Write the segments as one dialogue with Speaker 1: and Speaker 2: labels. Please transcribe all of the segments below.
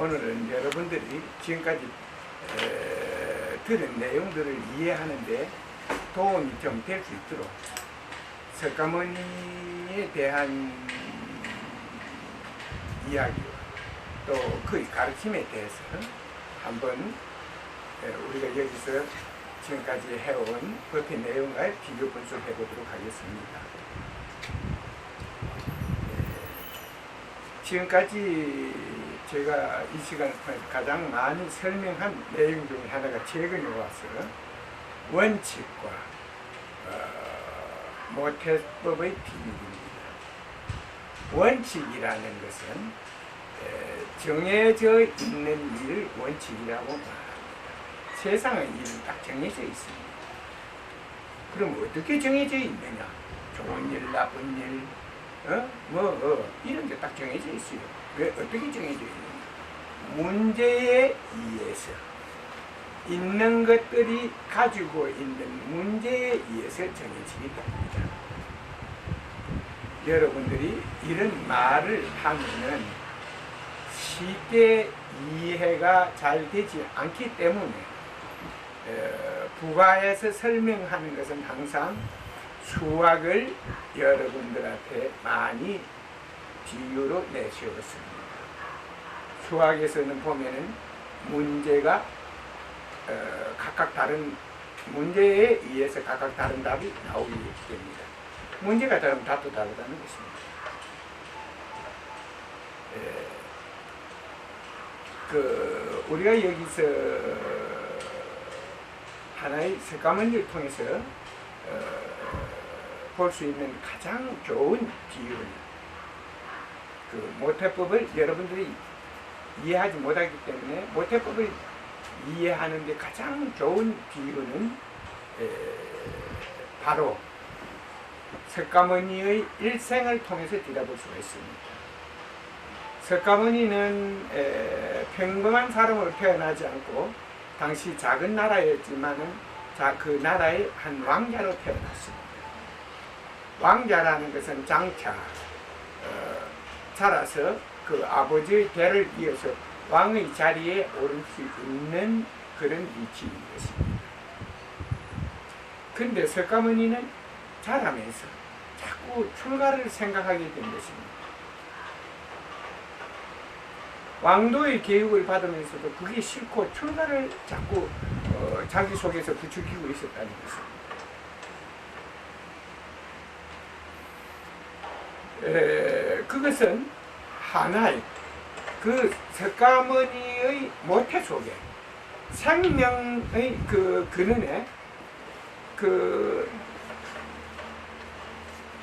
Speaker 1: 오늘은 여러분들이 지금까지 들은 내용들을 이해하는데 도움이 좀 될 수 있도록 석가모니에 대한 이야기와 또 그의 가르침에 대해서 한번 우리가 여기서 지금까지 해온 법의 내용과 비교 분석해 보도록 하겠습니다. 지금까지 제가 이 시간을 통해서 가장 많이 설명한 내용 중에 하나가 최근에 와서 원칙과 모태법의 비밀입니다. 원칙이라는 것은 정해져 있는 일을 원칙이라고 말합니다. 세상의 일은 딱 정해져 있습니다. 그럼 어떻게 정해져 있느냐? 좋은 일, 나쁜 일, 이런 게 딱 정해져 있어요. 왜 어떻게 정해져 있느냐? 문제에 의해서 있는 것들이 가지고 있는 문제에 의해서 정해지기 때문이다. 여러분들이 이런 말을 하면은 쉽게 이해가 잘 되지 않기 때문에 부가해서 설명하는 것은 항상 수학을 여러분들한테 많이 비유로 내세웠습니다. 수학에서는 보면은 문제가 각각 다른 문제에 의해서 각각 다른 답이 나오기 때문입니다. 문제가 다르면 답도 다르다는 것입니다. 우리가 여기서 하나의 석가모니를 통해서 볼 수 있는 가장 좋은 비유는 모태법을 여러분들이 이해하지 못하기 때문에 모태법을 이해하는 데 가장 좋은 비유는 바로 석가모니의 일생을 통해서 들여다볼 수가 있습니다. 석가모니는 평범한 사람으로 태어나지 않고 당시 작은 나라였지만은 그 나라의 한 왕자로 태어났습니다. 왕자라는 것은 장차 자라서 그 아버지의 대를 이어서 왕의 자리에 오를 수 있는 그런 위치인 것입니다. 그런데 석가모니는 자라면서 자꾸 출가를 생각하게 된 것입니다. 왕도의 교육을 받으면서도 그게 싫고 출가를 자꾸 자기 속에서 부추기고 있었다는 것입니다. 그것은 하나의 그 석가모니의 모태 속에 생명의 그 근원에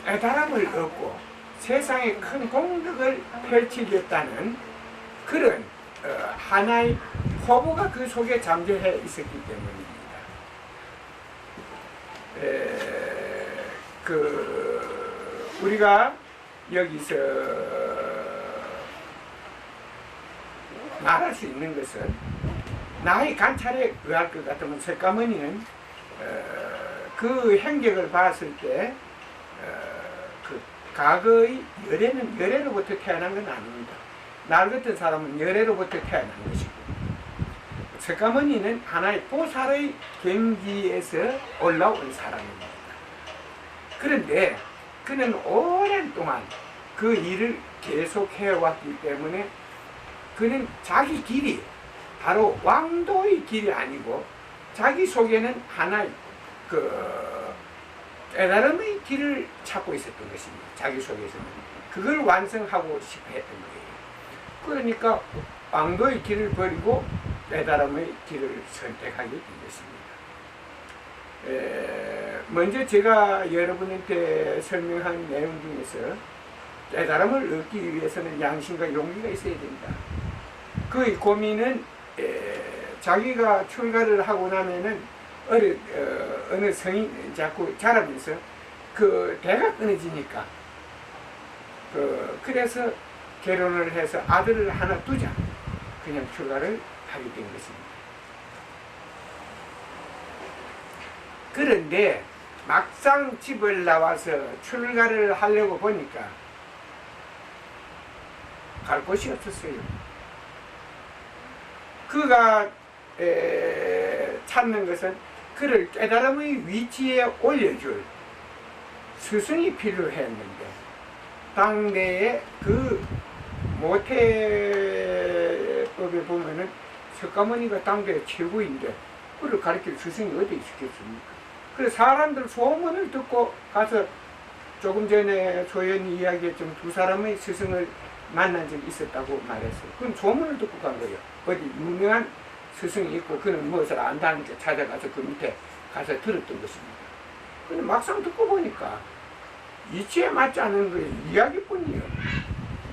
Speaker 1: 애달함을 얻고 세상에 큰 공덕을 펼치겠다는 그런 하나의 포부가 그 속에 잠재해 있었기 때문입니다. 우리가 여기서 말할 수 있는 것은 나의 관찰에 의할 것 같으면 석가모니는 그 행적을 봤을 때 그 과거의 열애로부터 태어난 건 아닙니다. 날 같은 사람은 열애로부터 태어난 것이고 석가모니는 하나의 보살의 경지에서 올라온 사람입니다. 그런데 그는 오랜 동안 그 일을 계속해왔기 때문에 그는 자기 길이 바로 왕도의 길이 아니고 자기 속에는 하나의 깨달음의 길을 찾고 있었던 것입니다. 자기 속에서는 그걸 완성하고 싶어 했던 거예요. 그러니까 왕도의 길을 버리고 깨달음의 길을 선택하게 된 것입니다. 먼저 제가 여러분한테 설명한 내용 중에서 깨달음을 얻기 위해서는 양심과 용기가 있어야 된다. 그의 고민은 자기가 출가를 하고 나면은 어느 성인 자꾸 자라면서 그 대가 끊어지니까 그래서 결혼을 해서 아들을 하나 두자 그냥 출가를 하게 된 것입니다. 그런데 막상 집을 나와서 출가를 하려고 보니까 갈 곳이 없었어요. 그가 찾는 것은 그를 깨달음의 위치에 올려줄 스승이 필요했는데, 당대에 그 모태법에 보면은 석가모니가 당대 최고인데 그를 가르칠 스승이 어디 있겠습니까? 그래서 사람들 소문을 듣고 가서, 조금 전에 소연이 이야기했지만 두 사람의 스승을 만난 적이 있었다고 말했어요. 그건 소문을 듣고 간 거예요. 어디 유명한 스승이 있고 그는 무엇을 안다니까 찾아가서 그 밑에 가서 들었던 것입니다. 근데 막상 듣고 보니까 이치에 맞지 않은 거예요. 이야기뿐이에요.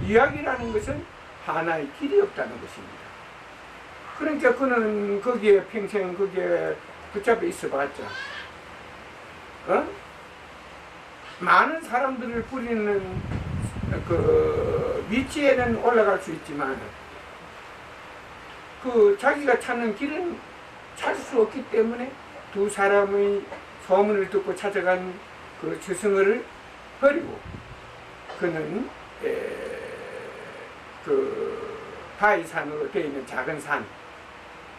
Speaker 1: 이야기라는 것은 하나의 길이 없다는 것입니다. 그러니까 그는 거기에 평생 거기에 붙잡혀 있어봤자 많은 사람들을 뿌리는 그 위치에는 올라갈 수 있지만 그 자기가 찾는 길은 찾을 수 없기 때문에 두 사람의 소문을 듣고 찾아간 그 스승을 버리고 그는 그 바위산으로 되어 있는 작은 산,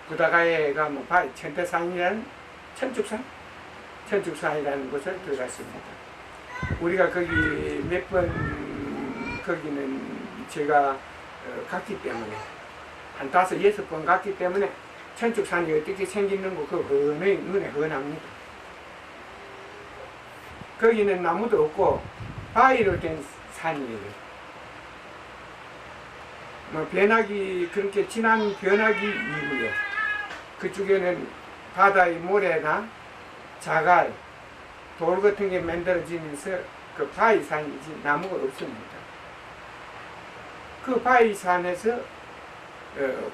Speaker 1: 부다가에가 뭐 바위 천태산이라는 천축산이라는 곳을 들어갔습니다. 우리가 거기 몇 번 거기는 제가 갔기 때문에 한 5, 6번 갔기 때문에 천축산이 어떻게 생기는 거 그 눈에 훤합니다. 거기는 나무도 없고 바위로 된 산이에요. 뭐 변하기, 그렇게 진한 변하기 이후에 그쪽에는 바다의 모래나 자갈, 돌 같은 게 만들어지면서 그 바위산이지 나무가 없습니다. 그 바위산에서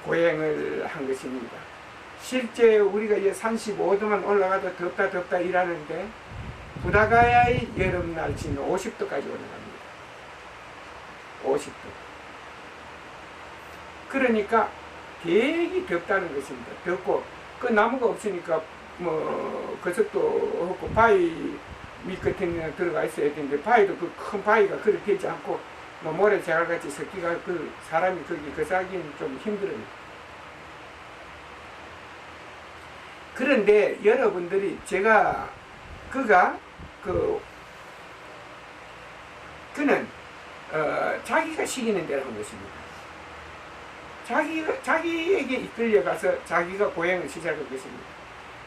Speaker 1: 고행을 한 것입니다. 실제 우리가 이제 35도만 올라가도 덥다 이라는데 부다가야의 여름 날씨는 50도까지 올라갑니다. 50도. 그러니까 되게 덥다는 것입니다. 덥고 그 나무가 없으니까 뭐 거석도 없고 바위 밑 같은 데 들어가 있어야 되는데 바위도 그 큰 바위가 그렇게 되지 않고 뭐 모래 자갈같이 섞기가 그 사람이 거기 거사기는 좀 힘들어요. 그런데 여러분들이 그가 그는 자기가 시키는 대로 한 것입니다. 자기에게 이끌려가서 자기가 고행을 시작한 것입니다.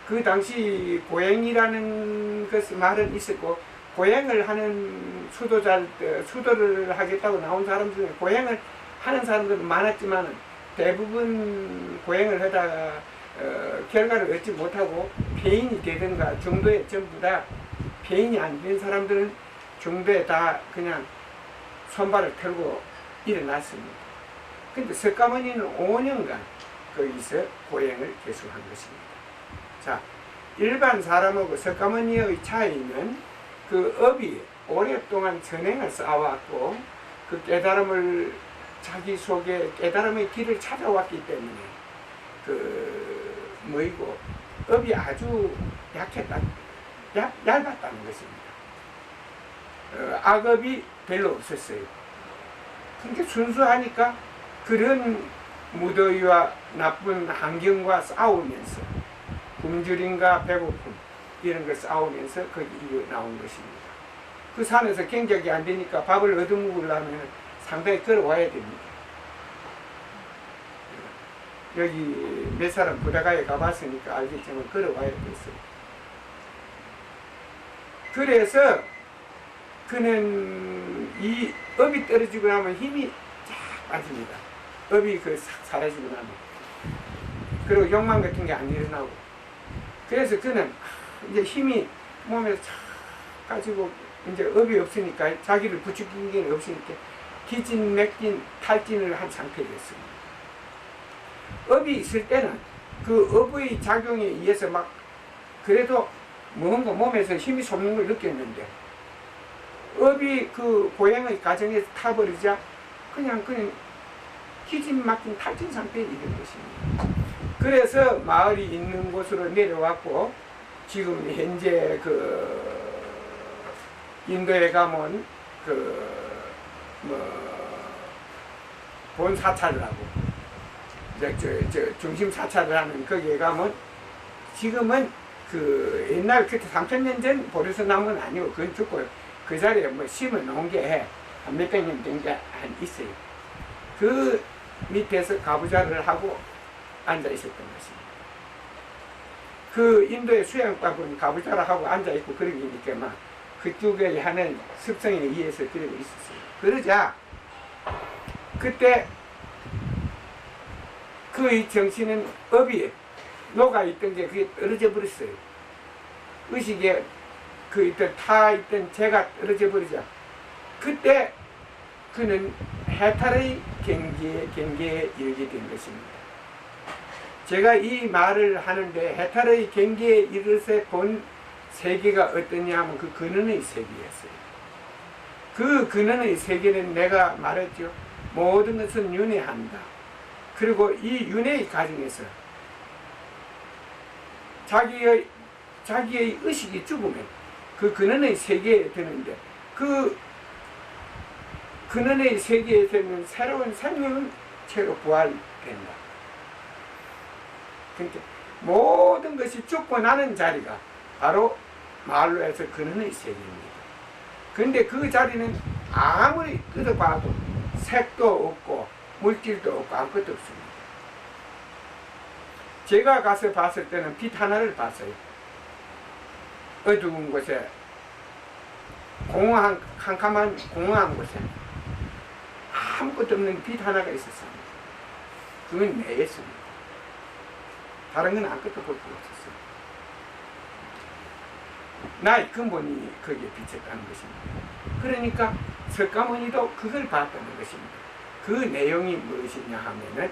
Speaker 1: 그 당시 고행이라는 말은 있었고, 고행을 하는 수도를 하겠다고 나온 사람 중에 고행을 하는 사람들은 많았지만 대부분 고행을 하다가 결과를 얻지 못하고 폐인이 되든가 중도에 전부 다 폐인이 안 된 사람들은 중도에 다 그냥 손발을 털고 일어났습니다. 근데 석가모니는 5년간 거기서 고행을 계속한 것입니다. 자, 일반 사람하고 석가모니의 차이는 그 업이 오랫동안 선행을 쌓아왔고 그 깨달음을 자기 속에 깨달음의 길을 찾아왔기 때문에 업이 아주 얇았다는 것입니다. 악업이 별로 없었어요. 그러니까 순수하니까 그런 무더위와 나쁜 환경과 싸우면서 굶주림과 배고픔 이런 걸 싸우면서 거기 나온 것입니다. 그 산에서 경작이 안 되니까 밥을 얻어먹으려면 상당히 걸어와야 됩니다. 여기 몇 사람 부다가에 가봤으니까 알겠지만 걸어와야 됐어요. 그래서 그는 이 업이 떨어지고 나면 힘이 쫙 빠집니다. 업이 싹 사라지고 나면. 그리고 욕망 같은 게 안 일어나고. 그래서 그는 이제 힘이 몸에 쫙 가지고 이제 업이 없으니까 자기를 부추기는 게 없으니까 기진, 맥진, 탈진을 한 상태였습니다. 업이 있을 때는 그 업의 작용에 의해서 막 그래도 뭔가 몸에서 힘이 솟는 걸 느꼈는데 업이 그 고행의 과정에서 타버리자 그냥 기진 막힌 탈진 상태에 이른 것입니다. 그래서 마을이 있는 곳으로 내려왔고 지금 현재 인도에 가면 본사찰을 하고 중심 사찰을 하는 거기에 가면 지금은 그 옛날 그때 3,000년 전 보리수나무는 아니고 그건 죽고 그 자리에 뭐 심어 놓은 게 한 몇백 년 된 게 한 있어요. 그 밑에서 가부좌를 하고 앉아 있었던 것입니다. 그 인도의 수양밥은 가부좌를 하고 앉아 있고 그런 게니까 막 그쪽에 하는 습성에 의해서 그러고 있었어요. 그러자 그때 그의 정신은 업이 녹아있던 게 그게 떨어져 버렸어요. 의식에 그 있던 타있던 재가 떨어져 버리자 그때 그는 해탈의 경계에 이르게 된 것입니다. 제가 이 말을 하는데 해탈의 경계에 이르러서 본 세계가 어떠냐 하면 그 근원의 세계였어요. 그 근원의 세계는 내가 말했죠. 모든 것은 윤회한다. 그리고 이 윤회의 과정에서 자기의 의식이 죽으면 그 근원의 세계에 드는데 그 근원의 세계에 되면 새로운 생명은 채로 부활된다. 그러니까 모든 것이 죽고 나는 자리가 바로 말로 해서 근원의 세계입니다. 그런데 그 자리는 아무리 뜯어봐도 색도 없고 물질도 없고 아무것도 없습니다. 제가 가서 봤을 때는 빛 하나를 봤어요. 어두운 곳에 캄캄한 공허한 곳에 아무것도 없는 빛 하나가 있었습니다. 그건 내였습니다. 다른 건 아무것도 볼 수가 없었어요. 나의 근본이 거기에 비쳤다는 것입니다. 그러니까 석가모니도 그걸 봤다는 것입니다. 그 내용이 무엇이냐 하면은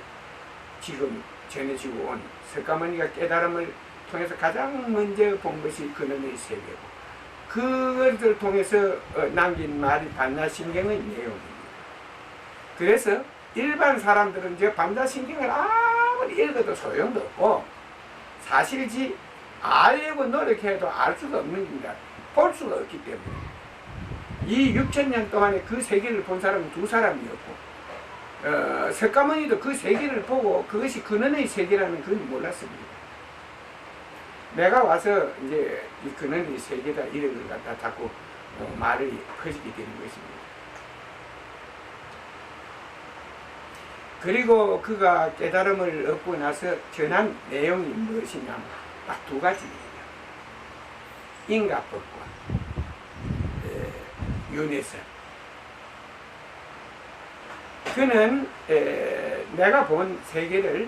Speaker 1: 지금 전해지고 온 석가모니가 깨달음을 통해서 가장 먼저 본 것이 근원의 세계고 그것을 통해서 남긴 말이 반야신경의 내용입니다. 그래서 일반 사람들은 저 반야신경을 아무리 읽어도 소용도 없고 사실지 알려고 노력해도 알 수가 없는 겁니다. 볼 수가 없기 때문에 이 6,000년 동안에 그 세계를 본 사람은 두 사람이었고 석가모니도 그 세계를 보고 그것이 근원의 세계라는 건 몰랐습니다. 내가 와서 이제 이 근원의 세계다 이런 걸 갖다 자꾸 말을 퍼지게 되는 것입니다. 그리고 그가 깨달음을 얻고 나서 전한 내용이 무엇이냐면 딱 두 가지입니다. 인과법과 윤회설. 그는 내가 본 세계를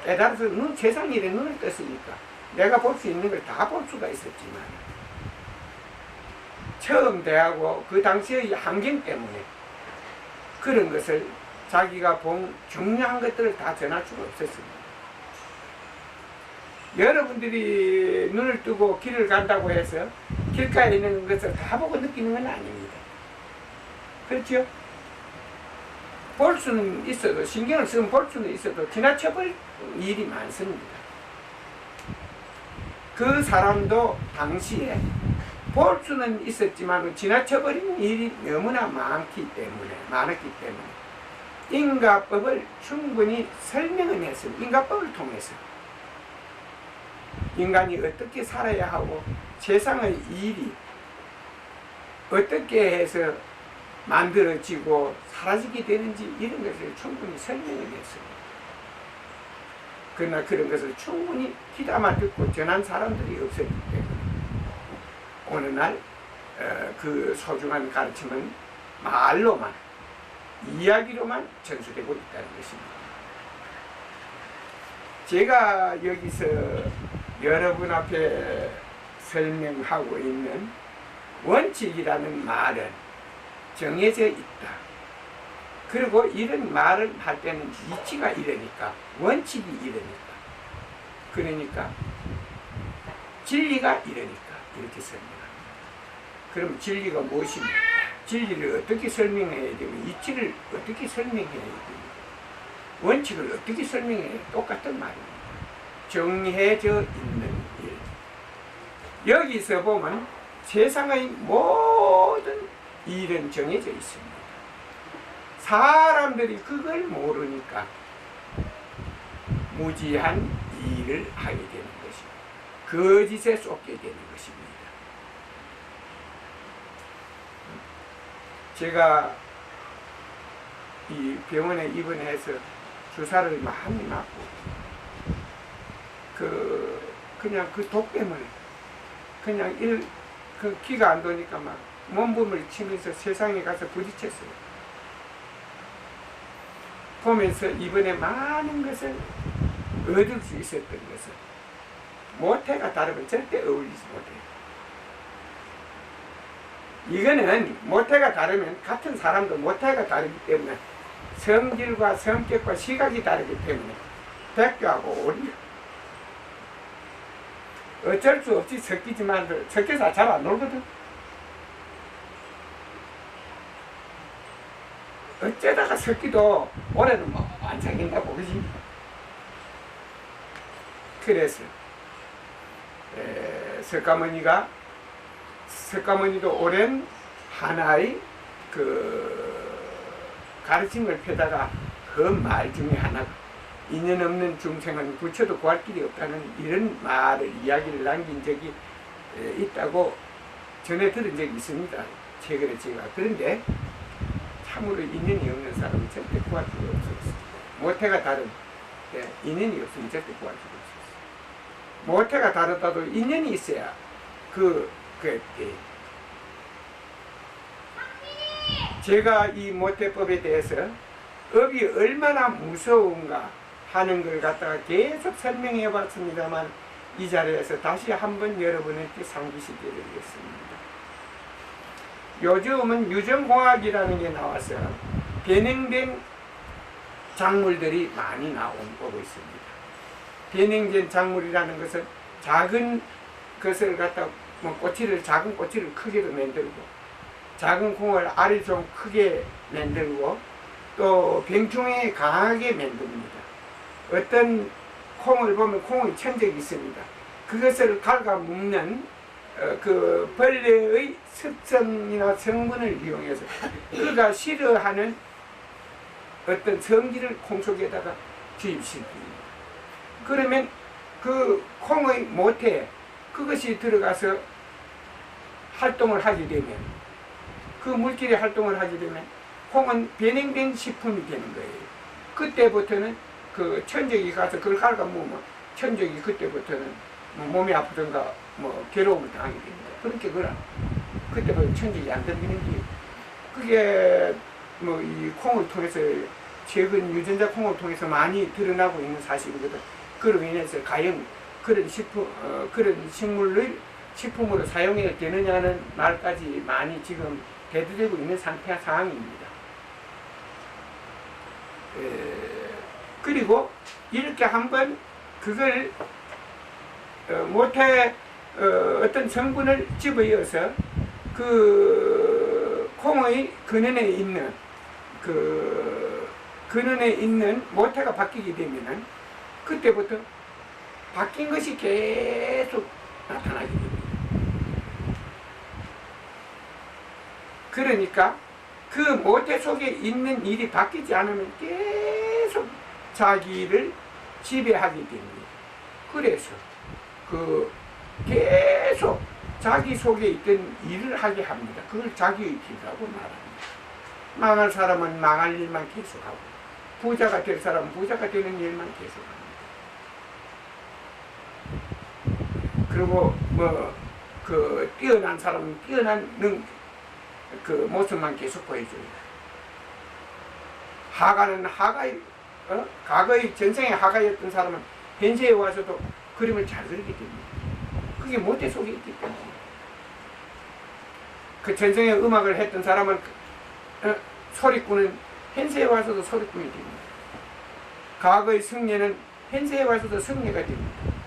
Speaker 1: 깨달아서 세상 일에 눈을 떴으니까 내가 볼 수 있는 걸 다 볼 수가 있었지만 처음 대하고 그 당시의 환경 때문에 그런 것을 자기가 본 중요한 것들을 다 전할 수가 없었습니다. 여러분들이 눈을 뜨고 길을 간다고 해서 길가에 있는 것을 다 보고 느끼는 건 아닙니다. 그렇죠? 볼 수는 있어도 신경을 쓰면 볼 수는 있어도 지나쳐버릴 일이 많습니다. 그 사람도 당시에 볼 수는 있었지만 지나쳐버린 일이 너무나 많았기 때문에 인과법을 충분히 설명을 했습니다. 인과법을 통해서 인간이 어떻게 살아야 하고 세상의 일이 어떻게 해서 만들어지고 사라지게 되는지 이런 것을 충분히 설명을 했습니다. 그러나 그런 것을 충분히 귀담아 듣고 전한 사람들이 없었기 때문에 어느 날 그 소중한 가르침은 말로만 이야기로만 전수되고 있다는 것입니다. 제가 여기서 여러분 앞에 설명하고 있는 원칙이라는 말은 정해져 있다. 그리고 이런 말을 할 때는 이치가 이러니까 원칙이 이러니까 그러니까 진리가 이러니까 이렇게 설명합니다. 그럼 진리가 무엇입니까? 진리를 어떻게 설명해야 되고 이치를 어떻게 설명해야 되고 원칙을 어떻게 설명해야 되고 똑같은 말입니다. 정해져 있는 일. 여기서 보면 세상의 모든 일은 정해져 있습니다. 사람들이 그걸 모르니까 무지한 일을 하게 되는 것입니다. 거짓에 쏟게 되는 것입니다. 제가 이 병원에 입원해서 주사를 많이 맞고 그냥 그 독 때문에 그냥 그 기가 안 도니까 막 몸부림을 치면서 세상에 가서 부딪혔어요. 보면서 이번에 많은 것을 얻을 수 있었던 것은 모태가 다르면 절대 어울리지 못해요. 이거는 모태가 다르면 같은 사람도 모태가 다르기 때문에 성질과 성격과 시각이 다르기 때문에 백교하고 오리요. 어쩔 수 없이 섞이지만 섞여서 잘 안 놀거든. 어쩌다가 섞기도 올해는 뭐 안 사귄다고 그러지. 그래서 석가모니도 오랜 하나의 가르침을 펴다가 그 말 중에 하나가 인연 없는 중생은 부처도 구할 길이 없다는 이런 말을 이야기를 남긴 적이 있다고 전에 들은 적이 있습니다. 최근에 제가. 그런데 참으로 인연이 없는 사람은 절대 구할 수가 없었어요. 모태가 다른 인연이 없으면 절대 구할 수가 없었어요. 모태가 다르다도 인연이 있어야 제가 이 모태법에 대해서 업이 얼마나 무서운가 하는 걸 갖다가 계속 설명해 봤습니다만 이 자리에서 다시 한번 여러분에게 상기시켜 드리겠습니다. 요즘은 유전공학이라는 게 나와서 변형된 작물들이 많이 오고 있습니다. 변형된 작물이라는 것은 작은 것을 갖다 작은 꼬치를 크게도 만들고 작은 콩을 알이 좀 크게 만들고 또 병충해 강하게 만듭니다. 어떤 콩을 보면 콩의 천적이 있습니다. 그것을 갉아먹는 그 벌레의 습성이나 성분을 이용해서 그가 싫어하는 어떤 성질을 콩 속에다가 주입시킵니다. 그러면 그 콩의 모태에 그것이 들어가서 활동을 하게 되면 그 물질이 활동을 하게 되면 콩은 변형된 식품이 되는 거예요. 그때부터는 그 천적이 가서 그걸 갉아먹으면 천적이 그때부터는 몸이 아프든가 괴로움을 당하게 됩니다. 그렇게 그때부터 천적이 안 들리는 게 그게 이 콩을 통해서 최근 유전자 콩을 통해서 많이 드러나고 있는 사실이거든. 그로 인해서 과연 그런 식물을 식품으로 사용해야 되느냐는 말까지 많이 지금 대두되고 있는 상황입니다. 그리고 이렇게 한번 그걸 모태 어떤 성분을 집어여서 그 콩의 근원에 있는 모태가 바뀌게 되면은 그때부터 바뀐 것이 계속 나타나게 됩니다. 그러니까 그 모태 속에 있는 일이 바뀌지 않으면 계속 자기를 지배하게 됩니다. 그래서 계속 자기 속에 있던 일을 하게 합니다. 그걸 자기의 길이라고 말합니다. 망할 사람은 망할 일만 계속하고 부자가 될 사람은 부자가 되는 일만 계속합니다. 그리고 뛰어난 사람은 뛰어난 그 모습만 계속 보여줍니다. 하가는 과거의 전생의 하가였던 사람은 현세에 와서도 그림을 잘 그리게 됩니다. 그게 모태 속에 있기 때문에. 그 전생에 음악을 했던 사람은 소리꾼은 현세에 와서도 소리꾼이 됩니다. 과거의 승려는 현세에 와서도 승려가 됩니다.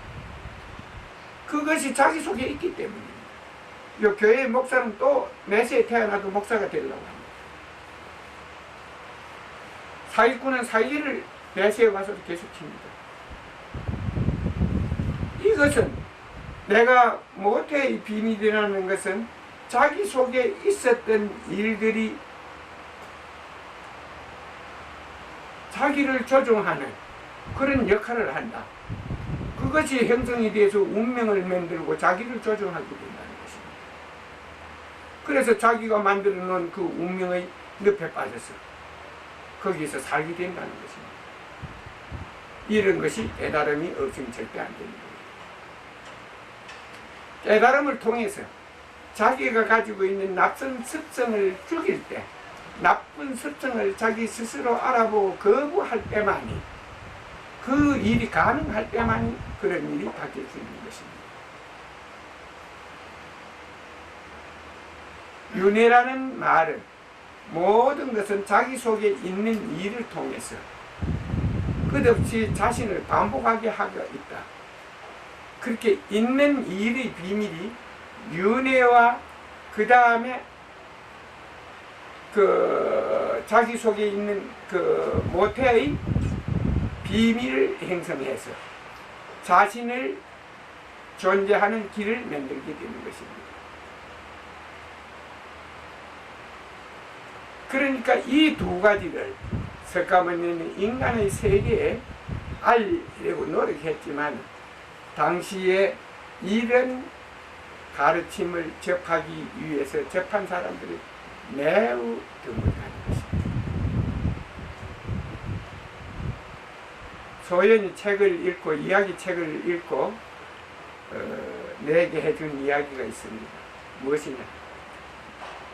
Speaker 1: 그것이 자기 속에 있기 때문입니다. 요 교회의 목사는 또 내세에 태어나도 목사가 되려고 합니다. 사기꾼은 사기를 내세에 와서도 계속 칩니다. 이것은 내가 모태의 비밀이라는 것은 자기 속에 있었던 일들이 자기를 조종하는 그런 역할을 한다. 그것이 형성이 돼서 운명을 만들고 자기를 조정하게 된다는 것입니다. 그래서 자기가 만들어 놓은 그 운명의 늪에 빠져서 거기서 살게 된다는 것입니다. 이런 것이 깨달음이 없으면 절대 안 되는 거예요. 깨달음을 통해서 자기가 가지고 있는 나쁜 습성을 죽일 때, 나쁜 습성을 자기 스스로 알아보고 거부할 때만이, 그 일이 가능할 때만이 그런 일이 바뀔 수 있는 것입니다. 윤회라는 말은 모든 것은 자기 속에 있는 일을 통해서 끝없이 자신을 반복하게 하고 있다. 그렇게 있는 일의 비밀이 윤회와 그 다음에 그 자기 속에 있는 그 모태의 비밀을 형성해서 자신을 존재하는 길을 만들게 되는 것입니다. 그러니까 이 두 가지를 석가모니는 인간의 세계에 알리려고 노력했지만 당시에 이런 가르침을 접하기 위해서 접한 사람들이 매우 드물다는 것입니다. 소연이 책을 읽고 이야기 책을 읽고 내게 해준 이야기가 있습니다. 무엇이냐?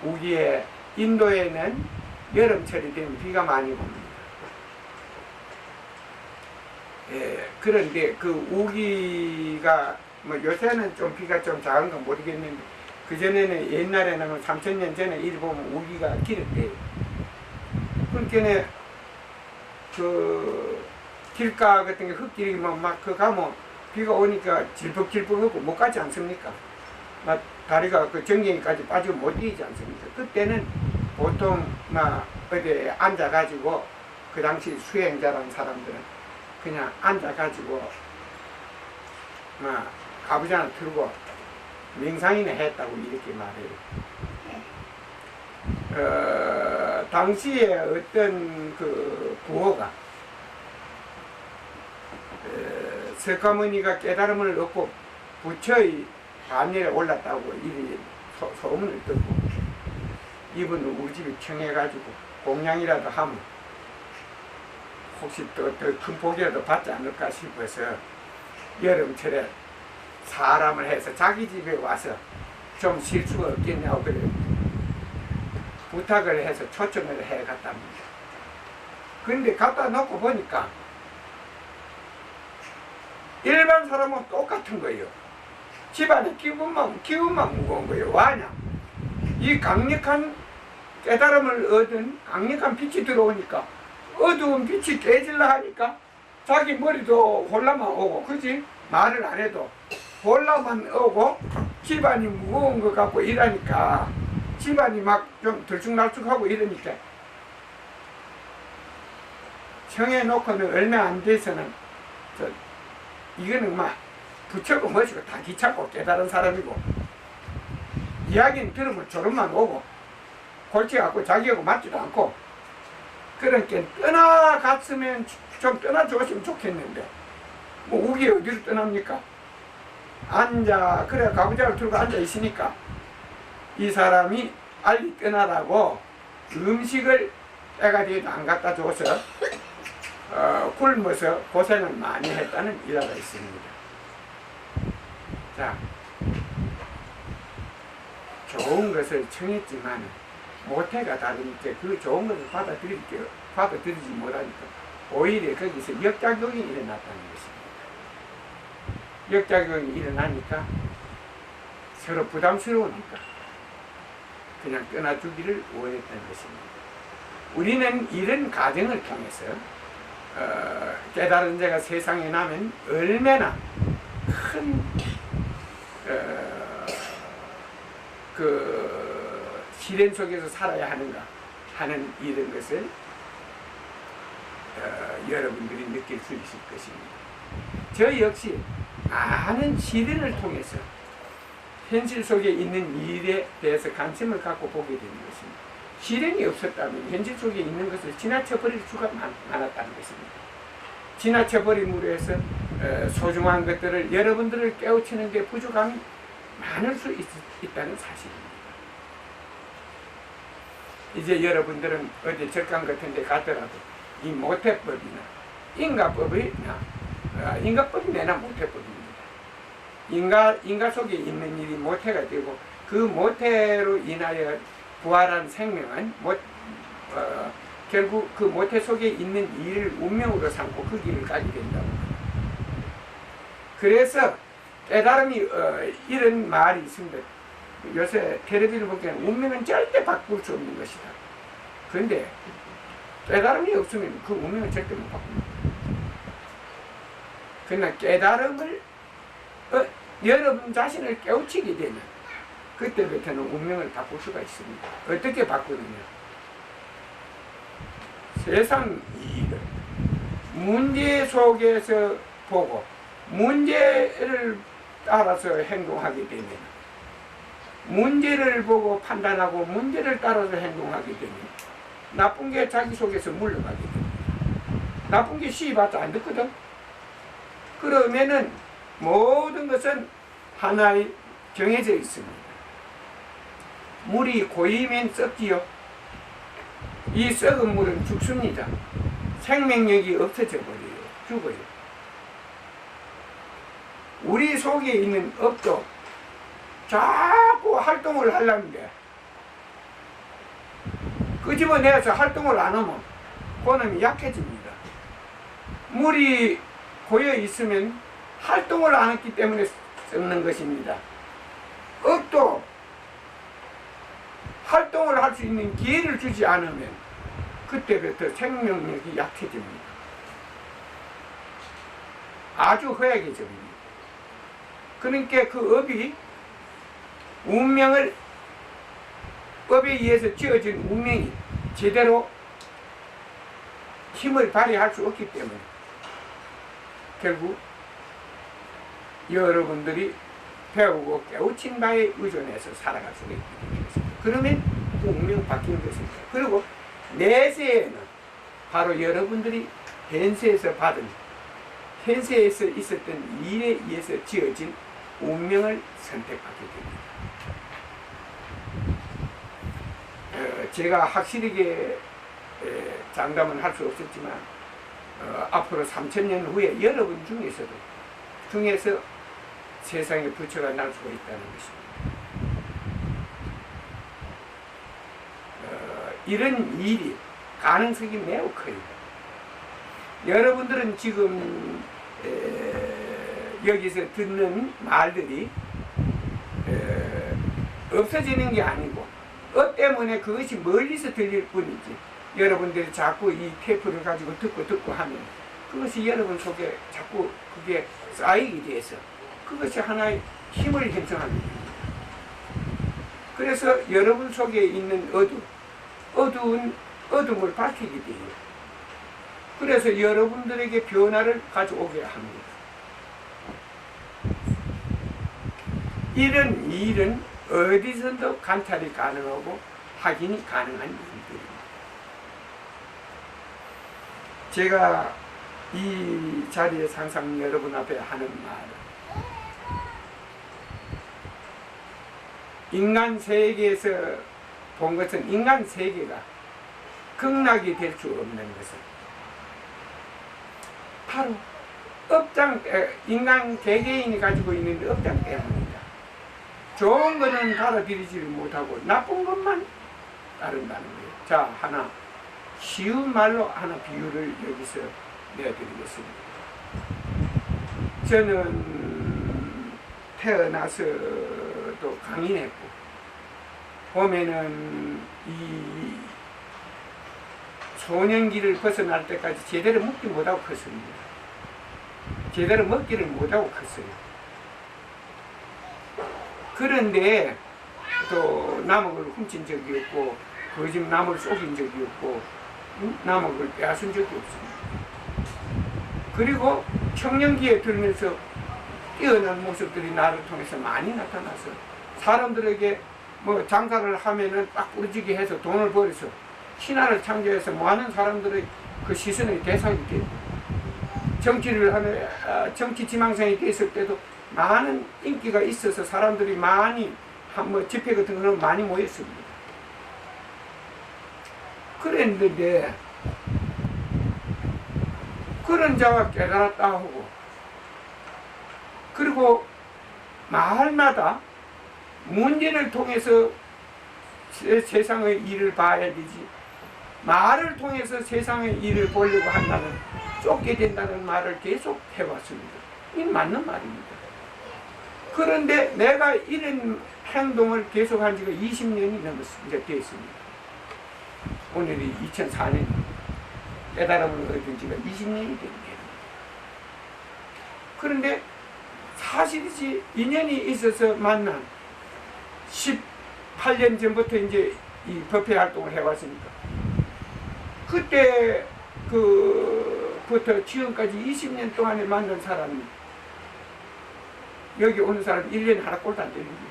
Speaker 1: 우기에 인도에는 여름철이 되면 비가 많이 옵니다. 그런데 그 우기가 뭐 요새는 좀 비가 좀 작은 건 모르겠는데 그전에는 옛날에는 3000년 전에 이리 보면 우기가 길었대요. 그러니까 그 길가 같은 게 흙길이 막 그 가면 비가 오니까 질퍽질퍽하고 못 가지 않습니까? 막 다리가 그 정경이까지 빠지고 못 뛰지 않습니까? 그때는 보통 막 어디에 앉아가지고 그 당시 수행자라는 사람들은 그냥 앉아가지고 막 가부장을 틀고 명상이나 했다고 이렇게 말해요. 당시에 어떤 그 부호가 석가모니가 깨달음을 얻고 부처의 반열에 올랐다고 이 소문을 듣고 이분은 우리 집에 청해가지고 공양이라도 하면 혹시 또 큰 복이라도 받지 않을까 싶어서 여름철에 사람을 해서 자기 집에 와서 좀 쉴 수가 없겠냐고 그래 부탁을 해서 초청을 해 갔답니다. 그런데 갖다 놓고 보니까 일반 사람은 똑같은 거예요. 집안에 기운만 무거운 거예요. 왜냐? 이 강력한 깨달음을 얻은 강력한 빛이 들어오니까 어두운 빛이 깨질라 하니까 자기 머리도 홀라만 오고, 그지? 말을 안 해도 홀라만 오고 집안이 무거운 것 같고 이러니까 집안이 막 좀 들쭉날쭉하고 이러니까 청해놓고는 얼마 안 돼서는 이거는 막 부처고 뭐시고 다 귀찮고 깨달은 사람이고 이야기는 들으면 졸음만 오고 골치 갖고 자기하고 맞지도 않고 그러니까 떠나갔으면 좀 떠나줬으면 좋겠는데 뭐 우기 어디로 떠납니까? 앉아 그래 가부장을 들고 앉아 있으니까 이 사람이 빨리 떠나라고 음식을 때가 돼도 안 갖다 줘서 굶어서 고생을 많이 했다는 일화가 있습니다. 자, 좋은 것을 청했지만 모태가 다르니까 그 좋은 것을 받아들이지 못하니까 오히려 거기서 역작용이 일어났다는 것입니다. 역작용이 일어나니까 서로 부담스러우니까 그냥 떠나주기를 원했다는 것입니다. 우리는 이런 과정을 통해서 깨달은 자가 세상에 나면 얼마나 큰 그 시련 속에서 살아야 하는가 하는 이런 것을 여러분들이 느낄 수 있을 것입니다. 저 역시 많은 시련을 통해서 현실 속에 있는 일에 대해서 관심을 갖고 보게 되는 것입니다. 시련이 없었다면 현실 속에 있는 것을 지나쳐 버릴 수가 많았다는 것입니다. 지나쳐버림으로 해서 소중한 것들을 여러분들을 깨우치는 데 부족함이 많을 수 있다는 사실입니다. 이제 여러분들은 어디 절강 같은 데 가더라도 이 모태법이나 인가법이 내나 모태법입니다. 인가 속에 있는 일이 모태가 되고 그 모태로 인하여 부활한 생명은 결국 그 모태 속에 있는 일을 운명으로 삼고 그 길을 가게 된다고. 그래서 깨달음이 이런 말이 있습니다. 요새 텔레비를 보기에는 운명은 절대 바꿀 수 없는 것이다. 그런데 깨달음이 없으면 그 운명은 절대 못 바꿉니다. 그러나 깨달음을 여러분 자신을 깨우치게 되면 그때부터는 운명을 바꿀 수가 있습니다. 어떻게 바꾸느냐? 세상 일을 문제 속에서 보고 문제를 따라서 행동하게 되면, 문제를 보고 판단하고 문제를 따라서 행동하게 되면 나쁜 게 자기 속에서 물러가게 됩니다. 나쁜 게 시봤자 안 듣거든. 그러면은 모든 것은 하나의 정해져 있습니다. 물이 고이면 썩지요. 이 썩은 물은 죽습니다. 생명력이 없어져 버려요. 죽어요. 우리 속에 있는 업도 자꾸 활동을 하려는데 끄집어내서 활동을 안 하면 그놈이 약해집니다. 물이 고여 있으면 활동을 안 했기 때문에 썩는 것입니다. 업도 활동을 할 수 있는 기회를 주지 않으면 그때부터 생명력이 약해집니다. 아주 허약해집니다. 그러니까 그 업이 운명을, 업에 의해서 지어진 운명이 제대로 힘을 발휘할 수 없기 때문에 결국 여러분들이 배우고 깨우친 바에 의존해서 살아갈 수가 있게 되겠습니다. 그러면 운명 바뀌는 것입니다. 그리고 내세에는 바로 여러분들이 현세에서 받은, 현세에서 있었던 일에 의해서 지어진 운명을 선택하게 됩니다. 제가 확실하게 장담은 할 수 없었지만 앞으로 3000년 후에 여러분 중에서 세상에 부처가 날 수가 있다는 것입니다. 이런 일이 가능성이 매우 커요. 여러분들은 지금 여기서 듣는 말들이 없어지는 게 아니고 때문에 그것이 멀리서 들릴 뿐이지, 여러분들이 자꾸 이 테이프를 가지고 듣고 하면 그것이 여러분 속에 자꾸 그게 쌓이게 돼서 그것이 하나의 힘을 형성하게 됩니다. 그래서 여러분 속에 있는 어둠을 밝히게 돼요. 그래서 여러분들에게 변화를 가져오게 합니다. 이런 일은 어디서도 관찰이 가능하고 확인이 가능한 일들입니다. 제가 이 자리에서 항상 여러분 앞에 하는 말은, 인간 세계에서 본 것은 인간 세계가 극락이 될 수 없는 것은 바로 인간 개개인이 가지고 있는 업장 때문입니다. 좋은 것은 받아들이지 못하고 나쁜 것만 따른다는 거예요. 자, 하나 쉬운 말로 하나 비유를 여기서 내어드리겠습니다. 저는 태어나서도 강인했고, 보면은 이 소년기를 벗어날 때까지 제대로 먹지 못하고 컸습니다. 제대로 먹지를 못하고 컸어요. 그런데 또 남의 걸 훔친 적이 없고, 거짓 남을 속인 적이 없고, 남의 걸 빼앗은 적이 없습니다. 그리고 청년기에 들면서 뛰어난 모습들이 나를 통해서 많이 나타나서 사람들에게 뭐 장사를 하면은 딱 부러지게 해서 돈을 벌어서 신화를 창조해서 많은 사람들의 그 시선의 대상이 됩니다. 정치를 하는 정치 지망생이 됐을 때도 많은 인기가 있어서 사람들이 많이 뭐 집회 같은 거는 많이 모였습니다. 그랬는데 그런 자가 깨달았다 하고, 그리고 마을마다 문제를 통해서 세상의 일을 봐야 되지, 말을 통해서 세상의 일을 보려고 한다는, 쫓게 된다는 말을 계속 해왔습니다. 이건 맞는 말입니다. 그런데 내가 이런 행동을 계속한 지가 20년이 넘었습니다. 됐습니다. 오늘이 2004년, 깨달음을 얻은 지가 20년이 됩니다. 그런데 사실이지 인연이 있어서 만난 18년 전부터 이제 이 법회 활동을 해왔으니까, 그때 부터 지금까지 20년 동안에 만난 사람이, 여기 오는 사람이 1년에 하나 꼴도 안 되는 거예요.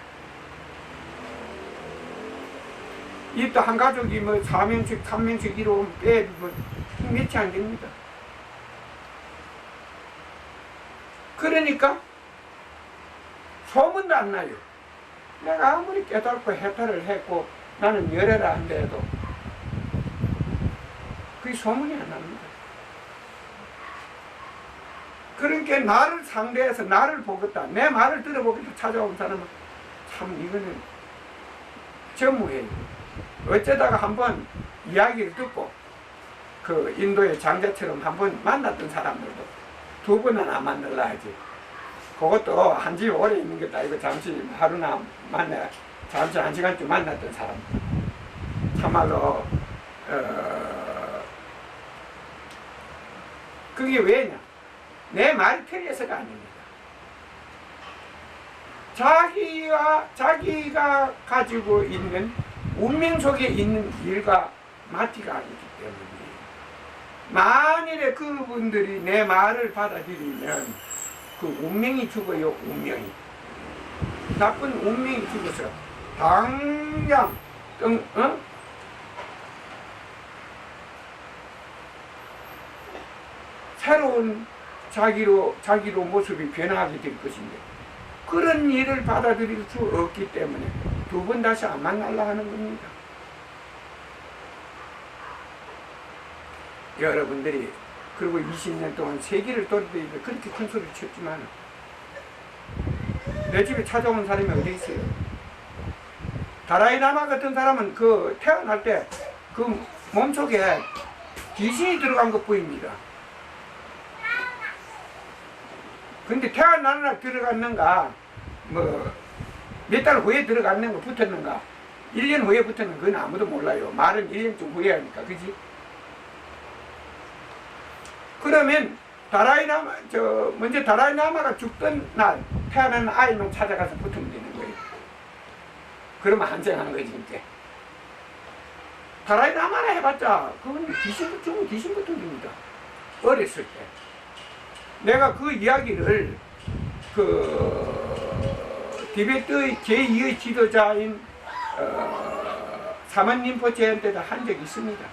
Speaker 1: 이 또 한 가족이 뭐 4명씩 3명씩 이러면 빼면 몇이 안 됩니다. 그러니까 소문도 안 나요. 내가 아무리 깨닫고 해탈을 했고 나는 열애라 한데도 그게 소문이 안 납니다. 그러니까 나를 상대해서 나를 보겠다, 내 말을 들어보겠다 찾아온 사람은 참 이거는 전무해요. 어쩌다가 한번 이야기를 듣고 그 인도의 장자처럼 한번 만났던 사람들도 두 번은 안 만날라 하지. 그것도 한 집에 오래 있는 것도 아니고 잠시 하루나 만나, 잠시 한 시간쯤 만났던 사람. 참말로 그게 왜냐? 내 말이 틀려서가 아닙니다. 자기가 가지고 있는 운명 속에 있는 일과 맞지가 않기 때문에, 만일에 그분들이 내 말을 받아들이면 그 운명이 죽어요. 운명이, 나쁜 운명이 죽어서 당장 새로운 자기로 모습이 변하게 될 것인데, 그런 일을 받아들일 수 없기 때문에 두 번 다시 안 만나려 하는 겁니다. 여러분들이 그리고 20년 동안 세계를 돌아다니면서 그렇게 큰 소리를 쳤지만 내 집에 찾아온 사람이 어디 있어요? 다라이라마 같은 사람은 그 태어날 때 그 몸속에 귀신이 들어간 것 뿐입니다. 근데 태어나는 날 들어갔는가, 뭐 몇 달 후에 들어갔는가, 붙었는가, 1년 후에 붙었는가, 그건 아무도 몰라요. 말은 1년쯤 후에 하니까, 그지? 그러면 먼저 다라이라마가 죽던 날 태어나는 아이만 찾아가서 붙으면 되는 거예요. 그러면 안전한 거지, 이제. 다라이라마나 해봤자 그건 죽으면 귀신 붙은 겁니다. 어렸을 때. 내가 그 이야기를 티베트의 제2의 지도자인 사만 림포체한테도 한 적이 있습니다.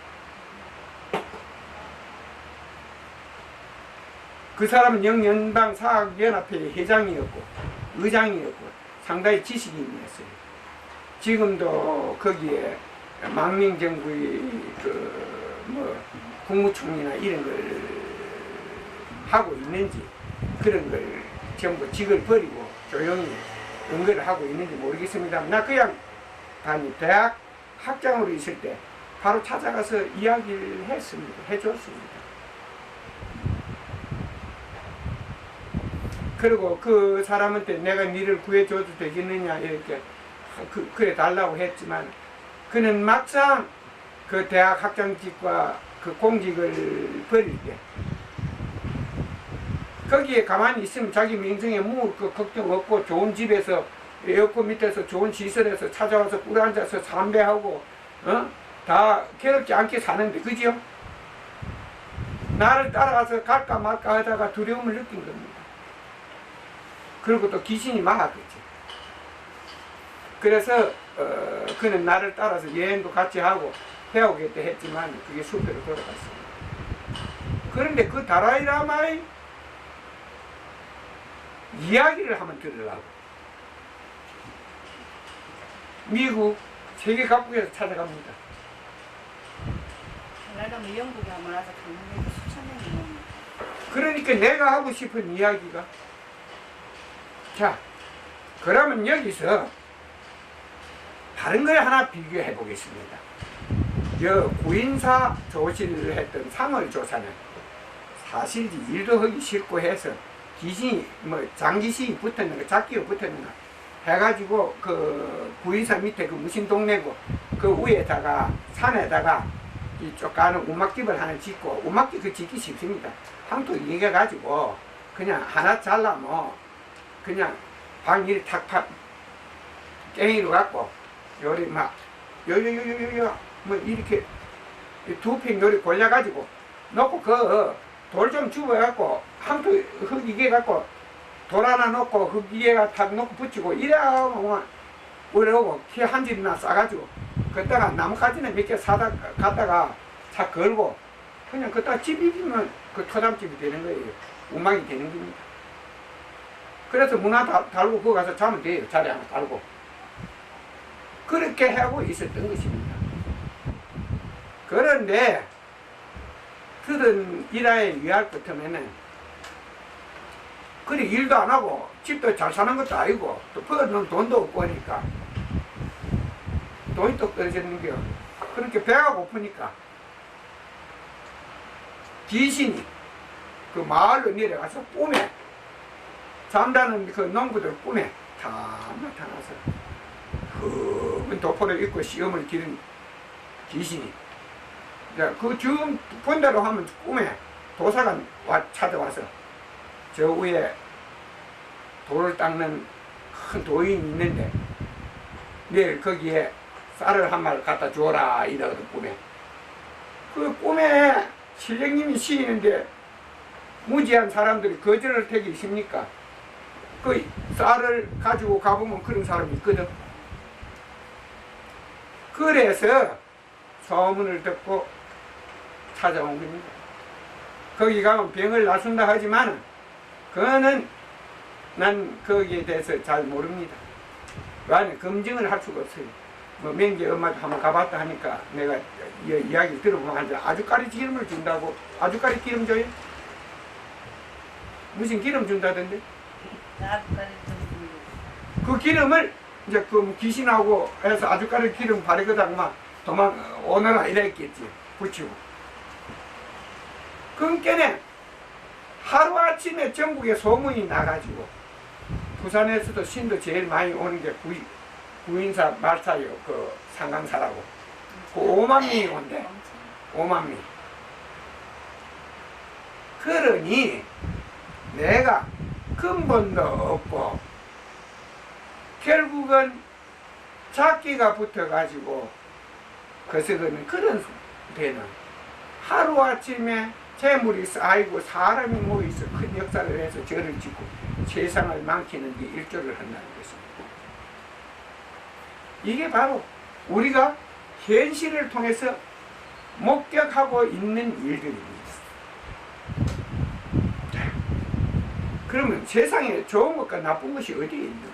Speaker 1: 그 사람은 영연방 사학연합회 회장이었고 의장이었고 상당히 지식인이었어요. 지금도 거기에 망명정부의 국무총리나 이런 걸 하고 있는지, 그런 걸 전부 직을 버리고 조용히 연구를 하고 있는지 모르겠습니다. 나 그냥 대학 학장으로 있을 때 바로 찾아가서 이야기를 해줬습니다. 그리고 그 사람한테 내가 니를 구해줘도 되겠느냐 이렇게 그래 달라고 했지만, 그는 막상 그 대학 학장직과 그 공직을 버릴 때 거기에 가만히 있으면 자기 명성에 그 걱정 없고 좋은 집에서 에어컨 밑에서 좋은 시설에서 찾아와서 꿀 앉아서 담배하고 다 괴롭지 않게 사는데, 그죠? 나를 따라가서 갈까 말까 하다가 두려움을 느낀 겁니다. 그리고 또 귀신이 막았겠지. 그래서 그는 나를 따라서 여행도 같이 하고 해오겠다 했지만 그게 실패로 돌아갔습니다. 그런데 그 다라이라마의 이야기를 한번 들으려고. 미국 세계 각국에서 찾아갑니다.
Speaker 2: 내가 뭐 영국에 한번 와서 강릉에 수천 명이 넘는.
Speaker 1: 그러니까 내가 하고 싶은 이야기가, 자, 그러면 여기서 다른 걸 하나 비교해 보겠습니다. 저 구인사 조실을 했던 상을 조사는 사실 일도 하기 싫고 해서 귀신이 뭐 장귀신이 붙었는 거, 작기가 붙었는 거 해가지고 그 구인사 밑에 그 무신 동네고 그 위에다가 산에다가 이쪽 가는 우막집을 하나 짓고, 우막집 그 짓기 쉽습니다. 황토 이겨가지고 그냥 하나 잘라면 그냥 방 이리 탁탁 깽이로 갖고 요리 막 요요요요요 뭐 이렇게 두 팽 요리 골라가지고 놓고 그 돌 좀 주워갖고 황토 흙 이겨갖고 돌 하나 놓고 흙 위에가 탁 놓고 붙이고 이래하면 우리하고 키 한 집이나 싸가지고 그때가 나뭇가지나 몇 개 사다 갖다가 차 걸고 그냥 그때가 집이 비면 그 토담집이 되는 거예요. 우막이 되는 겁니다. 그래서 문 하나 달고 거기 가서 자면 돼요. 자리 하나 달고. 그렇게 하고 있었던 것입니다. 그런데 그런 일화에 의할 것 같으면은 그리 일도 안 하고 집도 잘 사는 것도 아니고 또 버는 돈도 없고 하니까 돈이 또 떨어지는 게요. 그렇게 배가 고프니까 귀신이 그 마을로 내려가서 꿈에 잠자는 그 농부들 꿈에 다 나타나서 큰 도포를 입고 시험을 기른 귀신이 그 지금 본대로 하면 꿈에 도사가 찾아와서 저 위에 돌을 닦는 큰 도인이 있는데 내일 거기에 쌀을 한 마리 갖다 주어라 이러거든 꿈에. 그 꿈에 신령님이 시이는데 무지한 사람들이 거절을 택이 있습니까? 그 쌀을 가지고 가보면 그런 사람이 있거든. 그래서 소문을 듣고 찾아온 겁니다. 거기 가면 병을 낫춘다 하지만 그거는 난 거기에 대해서 잘 모릅니다. 왜냐면 검증을 할 수가 없어요. 뭐 맹제 엄마도 한번 가봤다 하니까 내가 이야기 들어보면 아주까리 기름을 준다고. 아주까리 기름 줘요? 무슨 기름 준다던데? 그 기름을 이제 그 귀신하고 해서 아주까리 기름 바르거든 막 도망 오너라 이랬겠지. 붙이고. 그러니까 하루아침에 전국에 소문이 나가지고 부산에서도 신도 제일 많이 오는 게 구인사 말사요. 그 상강사라고. 그 5만 명이 온대. 5만 명. 그러니 내가 근본도 없고 결국은 작기가 붙어가지고 거스르는 그런 데는 하루아침에 재물이 쌓이고 사람이 모여서 큰 역사를 해서 절을 짓고 세상을 망치는 게 일조를 한다는 것입니다. 이게 바로 우리가 현실을 통해서 목격하고 있는 일들입니다. 그러면 세상에 좋은 것과 나쁜 것이 어디에 있는가?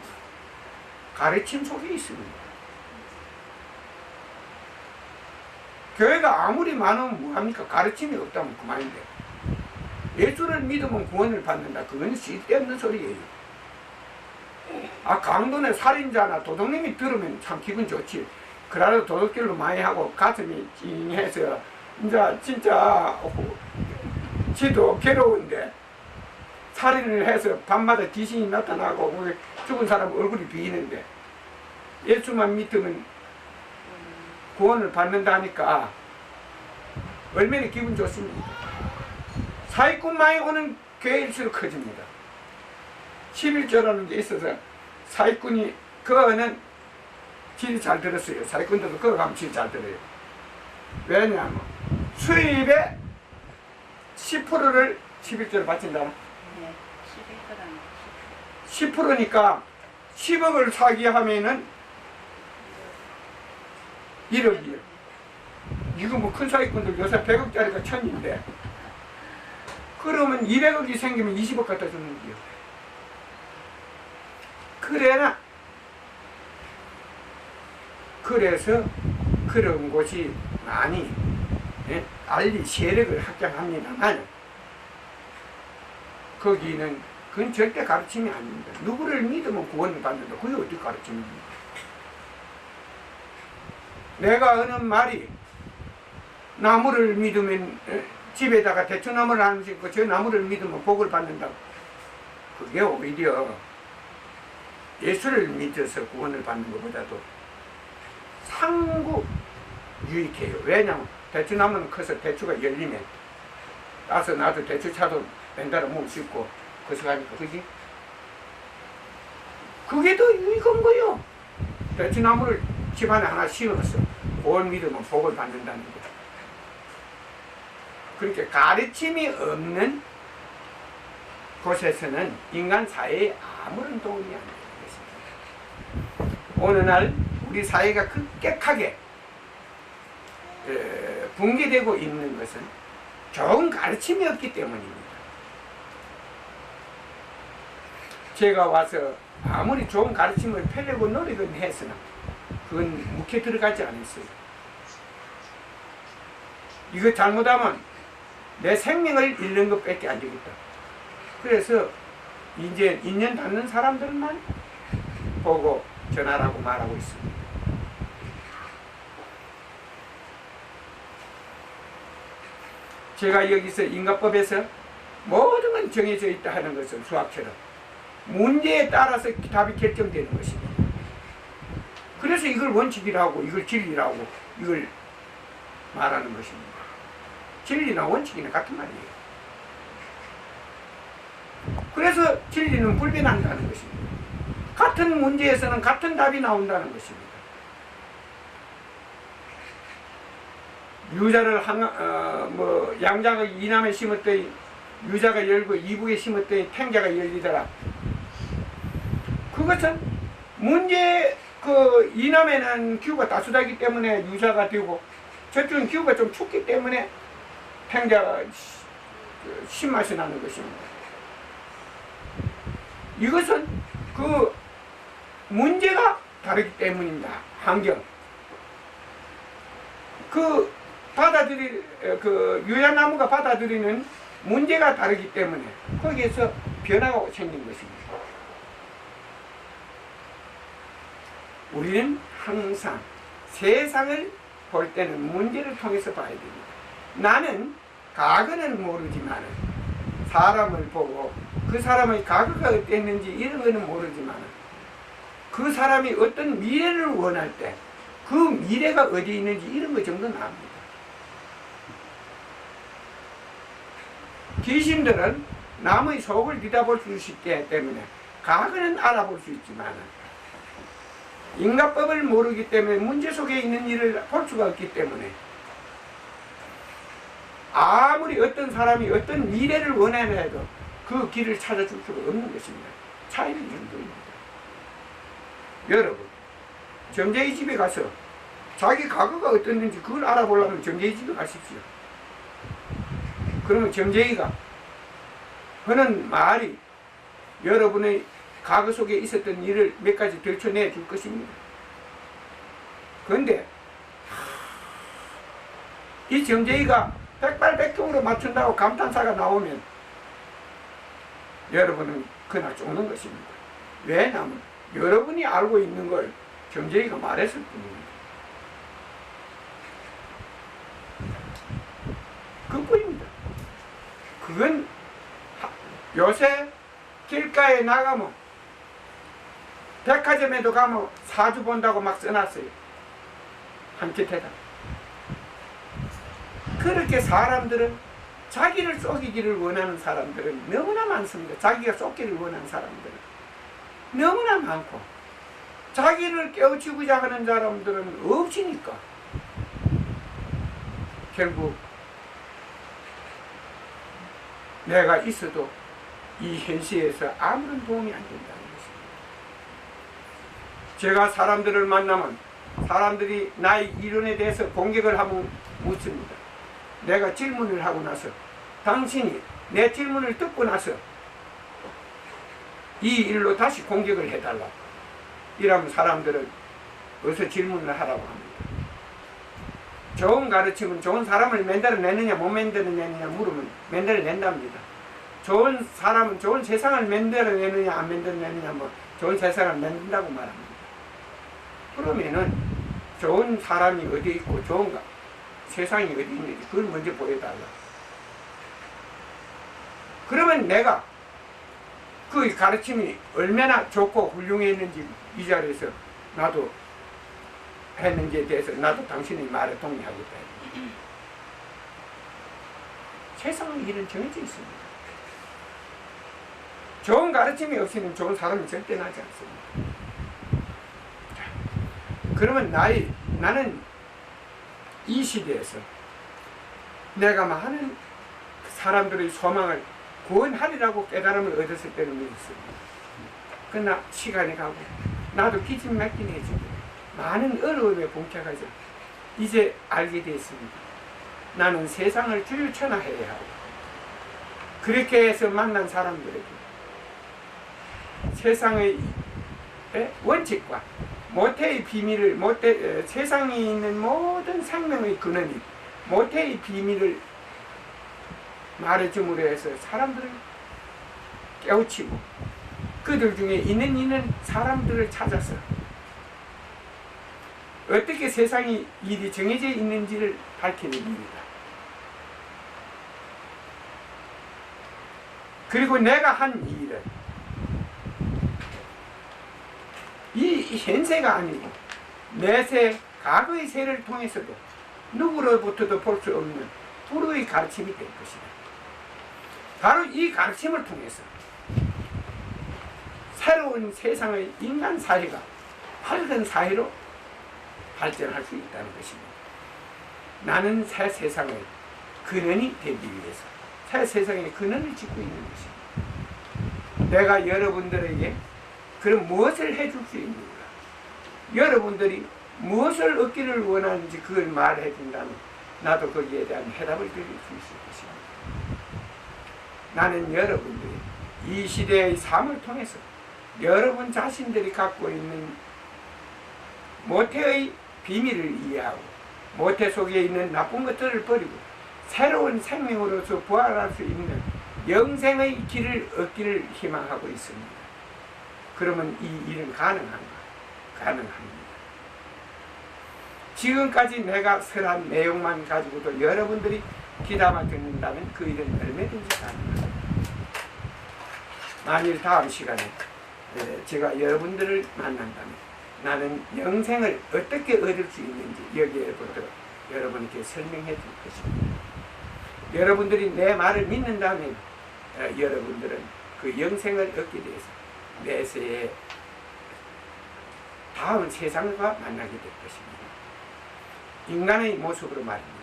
Speaker 1: 가르침 속에 있습니다. 교회가 아무리 많으면 뭐합니까? 가르침이 없다면 그만인데. 예수를 믿으면 구원을 받는다. 그건 쓸데없는 소리예요. 강도네 살인자나 도둑님이 들으면 참 기분 좋지. 그래도 도둑질로 많이 하고 가슴이 찡해서 이제 진짜 지도 괴로운데 살인을 해서 밤마다 귀신이 나타나고 죽은 사람 얼굴이 비이는데 예수만 믿으면 구원을 받는다니까 얼마나 기분 좋습니까? 사기꾼 많이 오는 교회일수록 커집니다. 11조라는 게 있어서 사기꾼이 그거는 질이 잘 들었어요. 사기꾼들도 그거 가면 질이 잘 들어요. 왜냐하면 수입의 10%를 11조로 바친다.
Speaker 2: 네,
Speaker 1: 10%니까 10억을 사기 하면은 1억이에요. 이거 뭐 큰 사기꾼들 요새 100억짜리가 천인데 그러면 200억이 생기면 20억 갖다 주는 거예요. 그래서 그런 곳이 많이 알리 세력을 확장합니다만 거기는 그건 절대 가르침이 아닙니다. 누구를 믿으면 구원을 받는다. 그게 어디 가르침입니까? 내가 하는 말이 나무를 믿으면 집에다가 대추나무를 하나 심고 저 나무를 믿으면 복을 받는다고. 그게 오히려 예수를 믿어서 구원을 받는 것보다도 상구 유익해요. 왜냐하면 대추나무는 커서 대추가 열리면 따서 나도 대추차도 맨달아 못 씹고 그래서 가니까 그지? 그게 더 유익한 거요. 대추나무를 집안에 하나 심어서 구원 믿으면 복을 받는다는 거. 그렇게 가르침이 없는 곳에서는 인간 사회에 아무런 도움이 안 되는 것입니다. 오늘날 우리 사회가 급격하게 붕괴되고 있는 것은 좋은 가르침이 없기 때문입니다. 제가 와서 아무리 좋은 가르침을 펴려고 노력은 했으나 그건 묵혀 들어가지 않았어요. 이거 잘못하면 내 생명을 잃는 것밖에 안 되겠다. 그래서 이제 인연 닿는 사람들만 보고 전하라고 말하고 있습니다. 제가 여기서 인과법에서 모든 건 정해져 있다 하는 것은 수학처럼 문제에 따라서 답이 결정되는 것입니다. 그래서 이걸 원칙이라고 이걸 진리라고 이걸 말하는 것입니다. 진리나 원칙이나 같은 말이에요. 그래서 진리는 불변한다는 것입니다. 같은 문제에서는 같은 답이 나온다는 것입니다. 유자를 양자가 이남에 심었더니 유자가 열고 이북에 심었더니 탱자가 열리더라. 그것은 문제 이남에는 기후가 따뜻하기 때문에 유자가 되고 저쪽은 기후가 좀 춥기 때문에 탱자가 신맛이 나는 것입니다. 이것은 그 문제가 다르기 때문입니다. 환경. 유자나무가 받아들이는 문제가 다르기 때문에 거기에서 변화가 생긴 것입니다. 우리는 항상 세상을 볼 때는 문제를 통해서 봐야 됩니다. 나는 과거는 모르지만 사람을 보고 그 사람의 과거가 어땠는지 이런 거는 모르지만 그 사람이 어떤 미래를 원할 때 그 미래가 어디 있는지 이런 거 정도는 압니다. 귀신들은 남의 속을 들여다볼 수 있기 때문에 과거는 알아볼 수 있지만 인과법을 모르기 때문에 문제 속에 있는 일을 볼 수가 없기 때문에 아무리 어떤 사람이 어떤 미래를 원하려 해도 그 길을 찾아줄 수가 없는 것입니다. 차이는 이 정도입니다. 여러분, 점쟁이 집에 가서 자기 과거가 어땠는지 그걸 알아보려면 점쟁이 집에 가십시오. 그러면 점쟁이가 하는 말이 여러분의 과거 속에 있었던 일을 몇 가지 들춰내 줄 것입니다. 그런데 이 점쟁이가 백발백중으로 맞춘다고 감탄사가 나오면 여러분은 그날 죽는 것입니다. 왜냐하면 여러분이 알고 있는 걸 점쟁이가 말했을 뿐입니다. 그뿐입니다. 그건 요새 길가에 나가면 백화점에도 가면 사주 본다고 막 써놨어요. 한 깃에다. 그렇게 사람들은 자기를 속이기를 원하는 사람들은 너무나 많습니다. 자기가 속기를 원하는 사람들은 너무나 많고 자기를 깨우치고자 하는 사람들은 없으니까 결국 내가 있어도 이 현실에서 아무런 도움이 안 된다는 것입니다. 제가 사람들을 만나면 사람들이 나의 이론에 대해서 공격을 하면 묻습니다. 내가 질문을 하고 나서 당신이 내 질문을 듣고 나서 이 일로 다시 공격을 해달라. 이러면 사람들은 어서 질문을 하라고 합니다. 좋은 가르침은 좋은 사람을 만들어내느냐 못 만들어내느냐 물으면 만들어낸답니다. 좋은 사람은 좋은 세상을 만들어내느냐 안 만들어내느냐 뭐 좋은 세상을 만든다고 말합니다. 그러면은 좋은 사람이 어디 있고 좋은 세상이 어디 있는지 그걸 먼저 보여달라. 그러면 내가 그 가르침이 얼마나 좋고 훌륭했는지 이 자리에서 나도 했는지에 대해서 나도 당신의 말에 동의하겠다. 세상의 일은 정해져 있습니다. 좋은 가르침이 없이는 좋은 사람이 절대 나지 않습니다. 그러면 나는 이 시대에서 내가 많은 사람들의 소망을 구원하리라고 깨달음을 얻었을 때는 믿었습니다. 그러나 시간이 가고 나도 기침 맡긴 해지고 많은 어려움에 봉착하자 이제 알게 됐습니다. 나는 세상을 주유천하해야 하고 그렇게 해서 만난 사람들에게 세상의 원칙과 모태의 비밀을 세상에 있는 모든 생명의 근원이 모태의 비밀을 말해줌으로 해서 사람들을 깨우치고 그들 중에 있는 사람들을 찾아서 어떻게 세상의 일이 정해져 있는지를 밝히는 일이다. 그리고 내가 한 일은 이 현세가 아니고 내세 과거의 세를 통해서도 누구로부터도 볼 수 없는 불의 가르침이 될 것이다. 바로 이 가르침을 통해서 새로운 세상의 인간 사회가 밝은 사회로 발전할 수 있다는 것입니다. 나는 새 세상의 근원이 되기 위해서 새 세상의 근원을 짓고 있는 것입니다. 내가 여러분들에게 그럼 무엇을 해줄 수 있는가? 여러분들이 무엇을 얻기를 원하는지 그걸 말해 준다면 나도 거기에 대한 해답을 드릴 수 있을 것입니다. 나는 여러분들이 이 시대의 삶을 통해서 여러분 자신들이 갖고 있는 모태의 비밀을 이해하고 모태 속에 있는 나쁜 것들을 버리고 새로운 생명으로서 부활할 수 있는 영생의 길을 얻기를 희망하고 있습니다. 그러면 이 일은 가능한가? 가능합니다. 지금까지 내가 설한 내용만 가지고도 여러분들이 귀담아 듣는다면 그 일은 얼마든지 가능합니다. 만일 다음 시간에 제가 여러분들을 만난다면 나는 영생을 어떻게 얻을 수 있는지 여기에부터 여러분께 설명해 줄 것입니다. 여러분들이 내 말을 믿는다면 여러분들은 그 영생을 얻게 돼서 내세에 다음 세상과 만나게 될 것입니다. 인간의 모습으로 말입니다.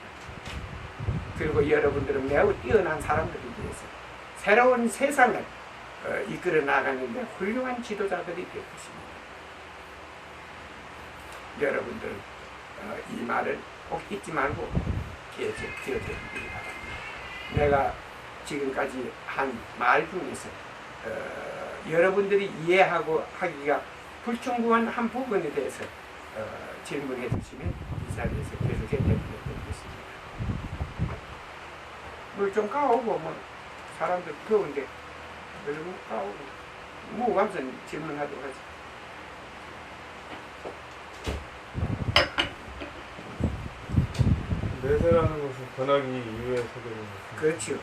Speaker 1: 그리고 여러분들은 매우 뛰어난 사람들이 되어서 새로운 세상을 이끌어 나가는데 훌륭한 지도자들이 될 것입니다. 여러분들 이 말을 꼭 잊지 말고 기억해 주기를 바랍니다. 내가 지금까지 한 말 중에서 여러분들이 이해하고 하기가 불충분한 한 부분에 대해서 질문해 주시면 이 자리에서 계속 대답해 드리겠습니다. 물 좀 까오고 뭐 사람들 더운데 물 좀 까오고 무감선 질문하도록 하죠.
Speaker 3: 내세라는 것은 변하기 이후에 소개되는 것입니다.
Speaker 1: 그렇죠.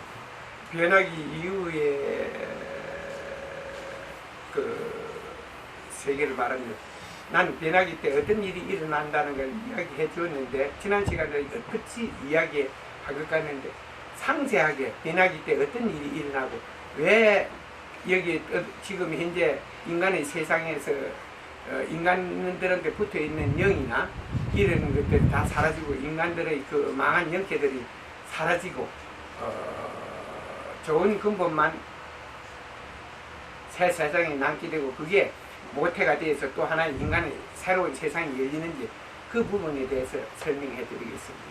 Speaker 1: 변하기 이후에 그 세계를 말합니다. 난 변하기 때 어떤 일이 일어난다는 걸 이야기해 주었는데 지난 시간에 끝이 이야기하고 갔는데 상세하게 변하기 때 어떤 일이 일어나고 왜 여기 지금 현재 인간의 세상에서 인간들한테 붙어있는 영이나 이런 것들이 다 사라지고 인간들의 그 망한 영체들이 사라지고 좋은 근본만 새 세상에 남게 되고 그게 모태가 돼서 또 하나의 인간의 새로운 세상이 열리는지 그 부분에 대해서 설명해 드리겠습니다.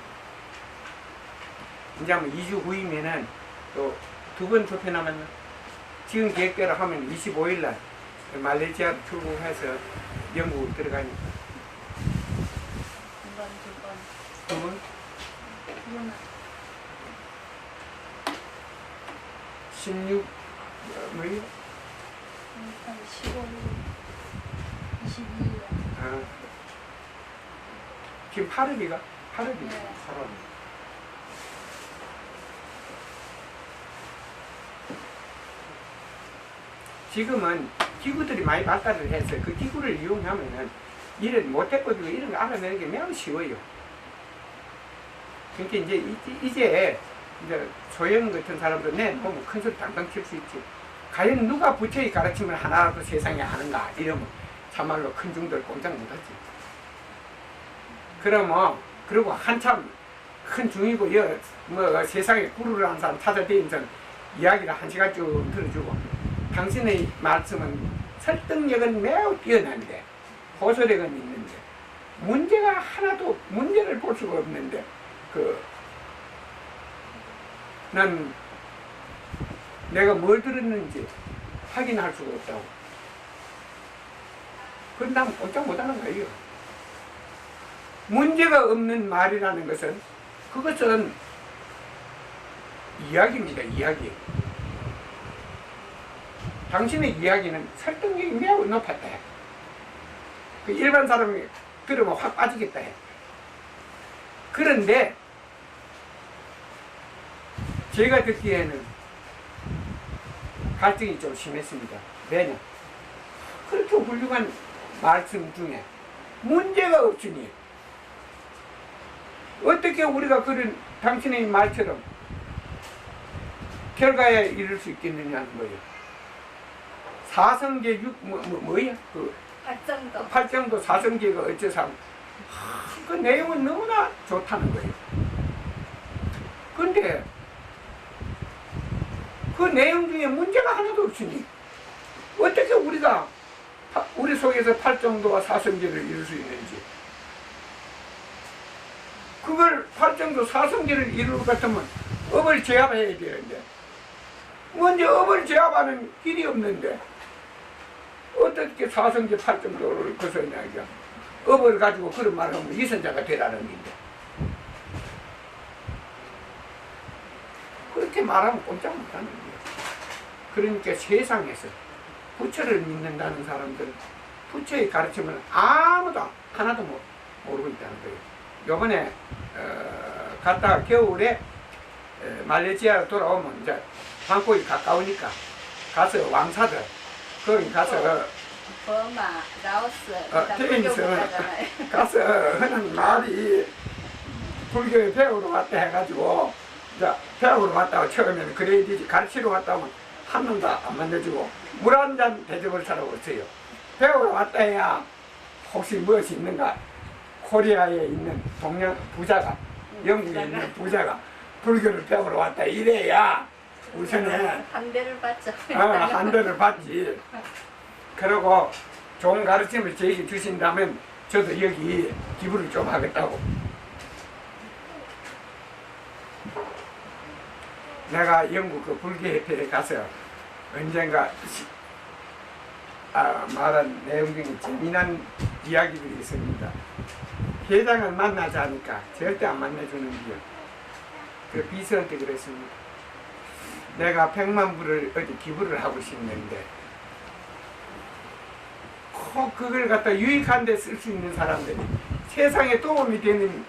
Speaker 1: 이제 뭐 2주 후이면은 또 두 번 투표 남았나? 지금 계획대로 하면 25일 날 말레이시아로 출국해서 영국을 들어가니까.
Speaker 2: 두 번.
Speaker 1: 그러면
Speaker 2: 그거는
Speaker 1: 16, 뭐예요?
Speaker 2: 한 15일, 22일.
Speaker 1: 아, 지금 8월이가? 8월이.
Speaker 2: 네.
Speaker 1: 8월. 지금은 기구들이 많이 발달을 해서 그 기구를 이용하면은 이런 모태법이고 이런 거 알아내는 게 매우 쉬워요. 그러니까 이제 소형 같은 사람도 내 보면 큰 소리 당당 칠 수 있지. 과연 누가 부처의 가르침을 하나라도 세상에 하는가 이러면 참말로 큰 중들 꼼짝 못하지. 그러면 그리고 한참 큰 중이고 뭐 세상에 구루를 하는 사람 찾아다니면서 이야기를 1시간쯤 들어주고 당신의 말씀은 설득력은 매우 뛰어난데 호소력은 있는데 문제가 하나도 문제를 볼 수가 없는데 난 내가 뭘 들었는지 확인할 수가 없다고. 그건 난 꼼짝 못하는 거예요. 문제가 없는 말이라는 것은 그것은 이야기입니다. 이야기. 당신의 이야기는 설득력이 매우 높았다. 그 일반 사람이 들으면 확 빠지겠다. 그런데 제가 듣기에는 갈등이 좀 심했습니다. 왜냐? 그렇게 훌륭한 말씀 중에 문제가 없으니 어떻게 우리가 그런 당신의 말처럼 결과에 이를 수 있겠느냐는 거예요. 사성계 뭐야? 그
Speaker 2: 발정도.
Speaker 1: 팔정도 사성계가 어째서 그 내용은 너무나 좋다는 거예요. 근데 그 내용 중에 문제가 하나도 없으니 어떻게 우리가 우리 속에서 팔정도와 사성계를 이룰 수 있는지, 그걸 팔정도 사성계를 이룰 것 같으면 업을 제압해야 되는데 먼저 업을 제압하는 길이 없는데 어떻게 사성계 팔정도를 거스르냐 이게. 업을 가지고 그런 말을 하면 이선자가 되라는 건데 그렇게 말하면 꼼짝 못하는 거예요. 그러니까 세상에서 부처를 믿는다는 사람들은 부처의 가르침을 아무도 하나도 모르고 있다는 거예요. 요번에 갔다가 겨울에 말레이시아로 돌아오면 이제 방콕이 가까우니까 가서 왕사들 거기 가서
Speaker 2: 버마, 라오스,
Speaker 1: 태인에서 가서 하는 말이 불교에 배우러 왔다 해가지고 이제 배우러 왔다고 처음에는 그래야 되지 가르치러 왔다 하면 한 놈도 안 만나주고 물 한 잔 대접을 사러 왔어요. 배우러 왔다 해야 혹시 무엇이 있는가. 코리아에 있는 동양 부자가 영국에 있는 부자가 불교를 배우러 왔다 이래야 우선에
Speaker 2: 한 대를 받죠.
Speaker 1: 한 대를 받지. 그러고 좋은 가르침을 저에게 주신다면 저도 여기 기부를 좀 하겠다고. 내가 영국 그 불교협회에 가서 언젠가 말한 내용 중에 재미난 이야기들이 있습니다. 회장을 만나자니까 절대 안 만나주는 게요. 그 비서한테 그랬습니다. 내가 100만 불을 어디 기부를 하고 싶는데 꼭 그걸 갖다 유익한 데 쓸 수 있는 사람들이 세상에 도움이 되는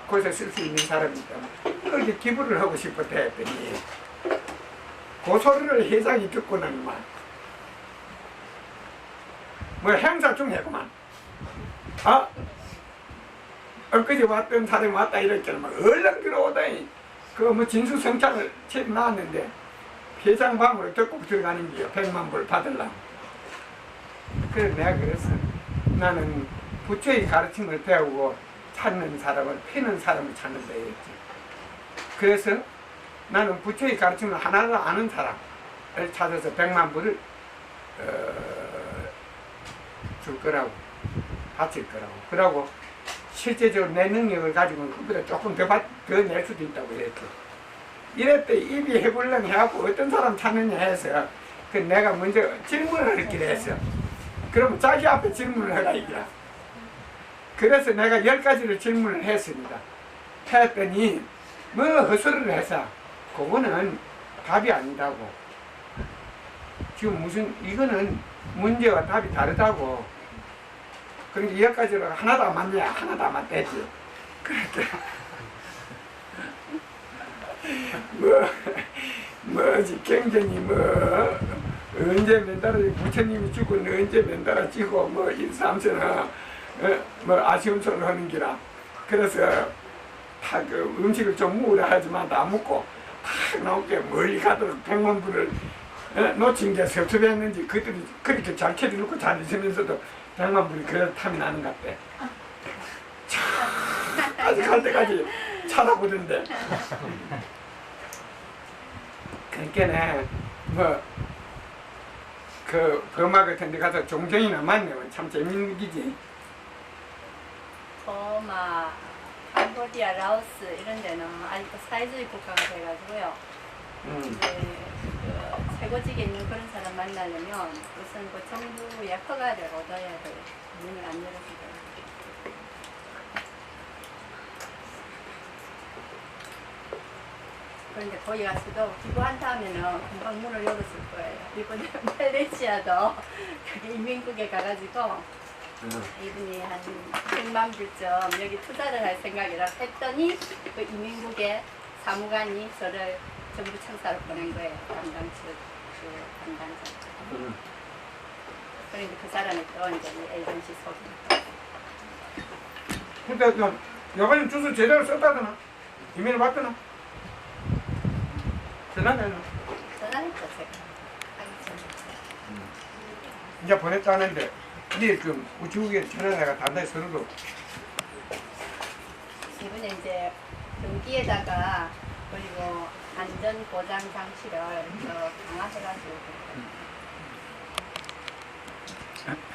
Speaker 1: 곳에 쓸 수 있는 사람이 있다면 그렇게 기부를 하고 싶었다 했더니 그 소리를 회장이 듣고는 뭐 행사 중에구만 엊그제 왔던 사람이 왔다 이랬잖아. 얼른 들어오다니 그 뭐 진수성찬을 책 나왔는데 회장 방으로 적극 들어가는 게요. 100만 불 받으려고. 그래서 내가 그랬어. 나는 부처의 가르침을 배우고 찾는 사람을 패는 사람을 찾는다 이랬지. 그래서 나는 부처의 가르침을 하나도 아는 사람을 찾아서 100만 불을 줄 거라고, 바칠 거라고. 그러고 실제적으로 내 능력을 가지고는 그보다 조금 더 낼 수도 있다고 이랬죠. 이랬대 입이 해불렁 해갖고 어떤 사람 찾느냐 해서 그 내가 먼저 질문을 했기로 했어. 그러면 자기 앞에 질문을 해라 이거야. 그래서 내가 10가지를 질문을 했습니다. 했더니 뭐 헛소리를 해서 그거는 답이 아니라고. 지금 무슨 이거는 문제와 답이 다르다고. 그러니까 10가지로 하나도 안 맞냐? 하나도 안 맞대지. 그러니까 뭐지 경전이 뭐 언제 맨달아 부처님이 죽고 언제 맨달아 찌고 뭐 일삼세나 뭐 아쉬운 소리를 하는 기라. 그래서 다 그 음식을 좀 먹으라 하지만 안 먹고 탁 나오게 멀리 가도록 100만 불을 놓친 게 섭섭했는지 그들이 그렇게 잘 캐리놓고 잘 있으면서도 100만 불이 그래도 탐이 나는 것 같대. 아직 갈 때까지 찾아보던데. 그러니까 뭐그 버마 같은 데 가서 종정이나 만나면 참 재밌는 기지.
Speaker 2: 버마, 캄보디아, 라오스 이런 데는 아직도 사회주의 국가가 돼가지고요. 이제 그 최고직에 있는 그런 사람 만나려면 우선 그 정부의 허가를 얻어야 돼요. 문을 안 열어주고. 그런데 거기 가서도 기부한다 하면은 금방 문을 열었을 거예요. 이번에 말레이시아도 그게 이민국에 가가지고 이분이 한 100만 불쯤 여기 투자를 할 생각이라 했더니 그 이민국의 사무관이 저를 정부 청사로 보낸 거예요. 담당 담당자. 그런데 그 사람이 또 이제 이 에이전시 소개.
Speaker 1: 근데 여관님 주소 제대로 썼다더나? 이메일 받더나? 전화했나?
Speaker 2: 전화했죠 제가. 하기 전에.
Speaker 1: 이제 보냈다 하는데 내일 좀 우체국에 전화해가 단단히 서로도
Speaker 2: 이번에 이제 경기에다가 그리고 안전 보장 장치를 더 강화해가지고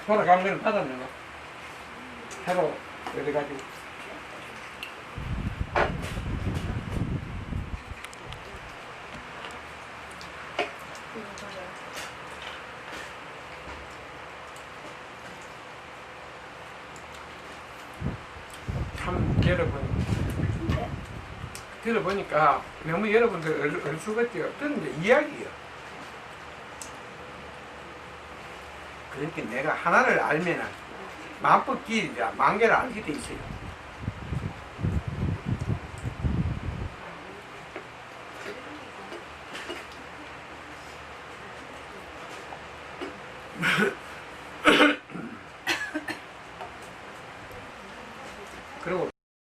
Speaker 1: 돌아가는 건 받았네. 해로 여기가지고 참 여러분 들어보니까 너무 여러분들 얼수같이 어떤 이야기예요. 그러니까 내가 하나를 알면은 만법길이라 만개를 알게 돼 있어요. 그리고